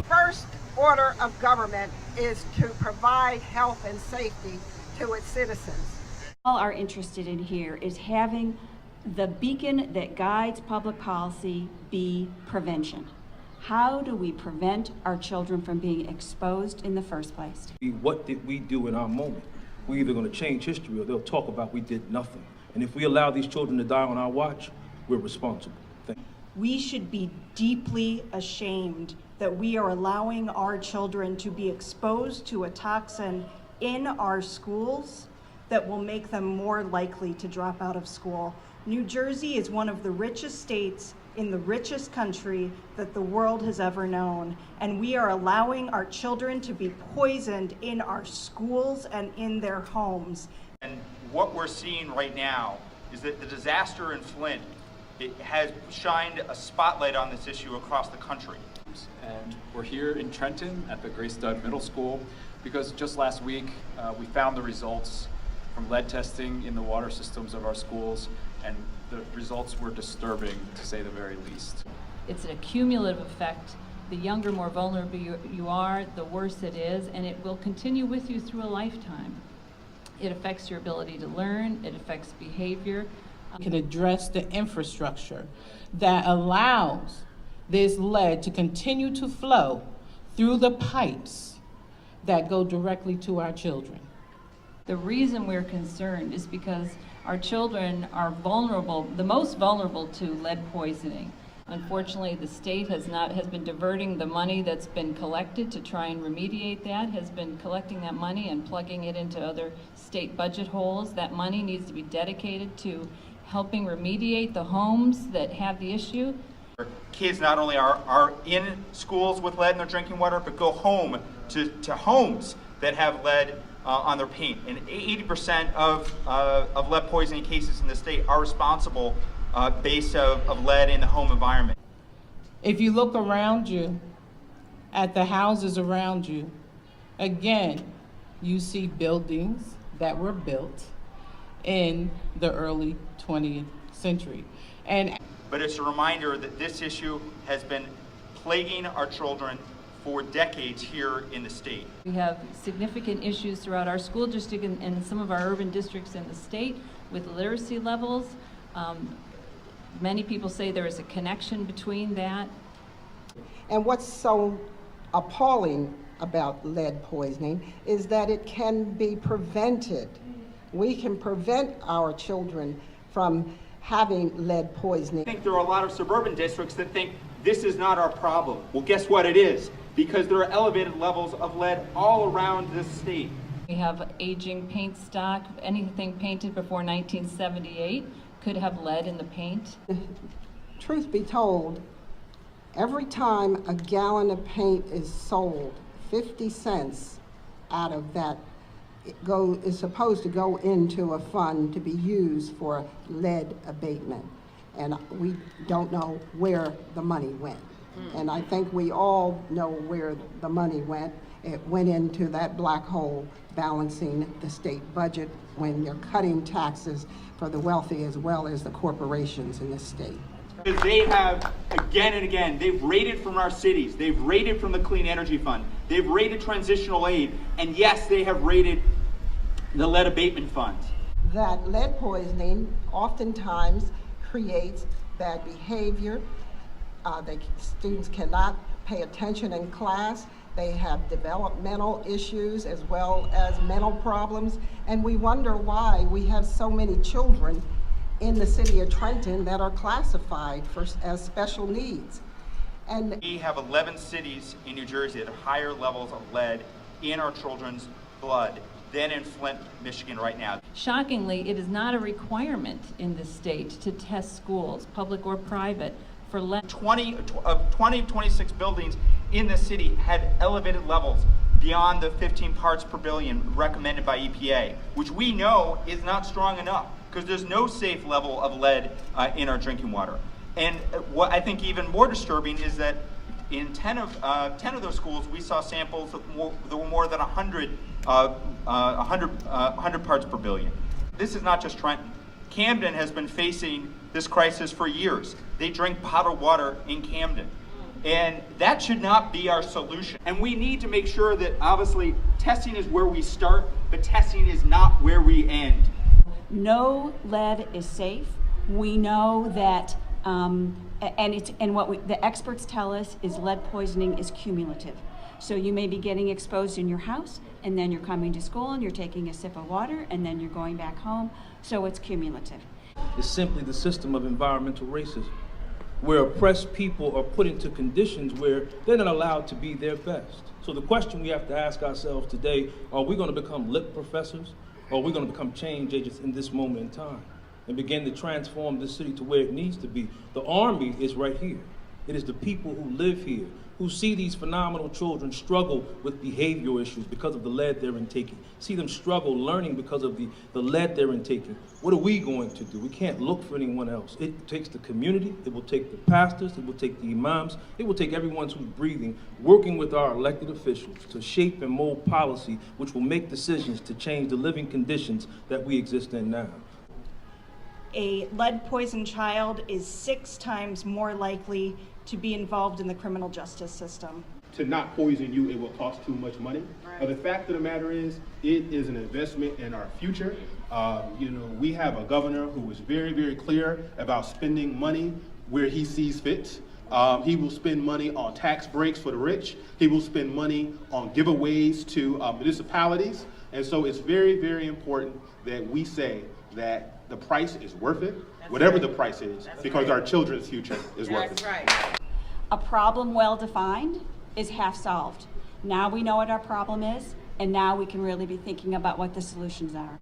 First order of government is to provide health and safety to its citizens. All are interested in here is having the beacon that guides public policy be prevention. How do we prevent our children from being exposed in the first place? What did we do in our moment? We're either going to change history or they'll talk about we did nothing. And if we allow these children to die on our watch, we're responsible. Thank you. We should be deeply ashamed that we are allowing our children to be exposed to a toxin in our schools that will make them more likely to drop out of school. New Jersey is one of the richest states in the richest country that the world has ever known, and we are allowing our children to be poisoned in our schools and in their homes. And what we're seeing right now is that the disaster in Flint, it has shined a spotlight on this issue across the country. And we're here in Trenton at the Grace Stud Middle School because just last week we found the results from lead testing in the water systems of our schools, and the results were disturbing, to say the very least. It's a cumulative effect. The younger, more vulnerable you are, the worse it is, and it will continue with you through a lifetime. It affects your ability to learn, it affects behavior. Can address the infrastructure that allows this lead to continue to flow through the pipes that go directly to our children. The reason we're concerned is because our children are vulnerable, the most vulnerable to lead poisoning. Unfortunately, the state has been diverting the money that's been collected to try and remediate that, has been collecting that money and plugging it into other state budget holes. That money needs to be dedicated to helping remediate the homes that have the issue. Kids not only are in schools with lead in their drinking water, but go home to homes that have lead on their paint. And 80% of lead poisoning cases in the state are responsible based of lead in the home environment. If you look around you, at the houses around you, again, you see buildings that were built in the early 20th century. But it's a reminder that this issue has been plaguing our children for decades here in the state. We have significant issues throughout our school district and some of our urban districts in the state with literacy levels. Many people say there is a connection between that. And what's so appalling about lead poisoning is that it can be prevented. We can prevent our children from having lead poisoning. I think there are a lot of suburban districts that think this is not our problem. Well, guess what it is? Because there are elevated levels of lead all around this state. We have aging paint stock. Anything painted before 1978 could have lead in the paint. Truth be told, every time a gallon of paint is sold, 50 cents out of that is supposed to go into a fund to be used for lead abatement. And we don't know where the money went. And I think we all know where the money went. It went into that black hole balancing the state budget when you're cutting taxes for the wealthy as well as the corporations in this state. Because they have, again and again, they've raided from our cities, they've raided from the Clean Energy Fund, they've raided transitional aid, and yes, they have raided the lead abatement fund. That lead poisoning oftentimes creates bad behavior. Students cannot pay attention in class. They have developmental issues as well as mental problems. And we wonder why we have so many children in the city of Trenton that are classified as special needs. And we have 11 cities in New Jersey that have higher levels of lead in our children's blood than in Flint, Michigan right now. Shockingly, it is not a requirement in the state to test schools, public or private, for lead. 20 of 26 buildings in the city had elevated levels beyond the 15 parts per billion recommended by EPA, which we know is not strong enough because there's no safe level of lead in our drinking water. And what I think even more disturbing is that in 10 of those schools, we saw samples that were more than 100 parts per billion. This is not just Trenton. Camden has been facing this crisis for years. They drink bottled water in Camden. And that should not be our solution. And we need to make sure that obviously testing is where we start, but testing is not where we end. No lead is safe. We know that, the experts tell us is lead poisoning is cumulative. So you may be getting exposed in your house, and then you're coming to school and you're taking a sip of water, and then you're going back home. So it's cumulative. It's simply the system of environmental racism, where oppressed people are put into conditions where they're not allowed to be their best. So the question we have to ask ourselves today, are we going to become lip professors, or are we going to become change agents in this moment in time and begin to transform this city to where it needs to be? The Army is right here. It is the people who live here, who see these phenomenal children struggle with behavioral issues because of the lead they're intaking, see them struggle learning because of the lead they're intaking. What are we going to do? We can't look for anyone else. It takes the community, it will take the pastors, it will take the imams, it will take everyone who's breathing, working with our elected officials to shape and mold policy which will make decisions to change the living conditions that we exist in now. A lead-poisoned child is 6 times more likely to be involved in the criminal justice system. To not poison you, it will cost too much money. Right. The fact of the matter is, it is an investment in our future. We have a governor who is very, very clear about spending money where he sees fit. He will spend money on tax breaks for the rich. He will spend money on giveaways to municipalities. And so it's very, very important that we say that the price is worth it, whatever the price is, because our children's future is worth it. Right. A problem well defined is half solved. Now we know what our problem is, and now we can really be thinking about what the solutions are.